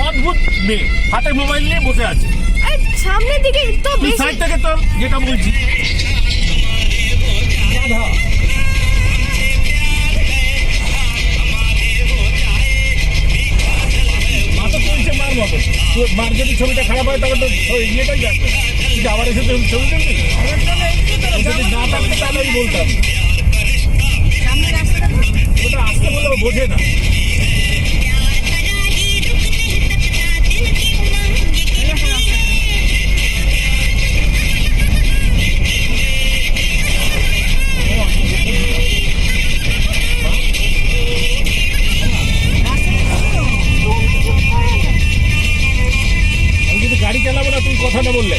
অদ্ভুত মেয়ে, হাতে মোবাইল নিয়ে বসে আছে। সামনের দিকে তো সাইড থেকে তো যেটা বলছি মার যদি ছবিটা খারাপ হয় তখন তো ইয়েটাই জানবে, আবার এসে ছবি তুলবি যদি না থাকতো তাহলে আমি বলতাম। ওটা আসতে বলে বোঝে না। আমি কিন্তু গাড়ি চালাবো না তুমি কথাটা বললে।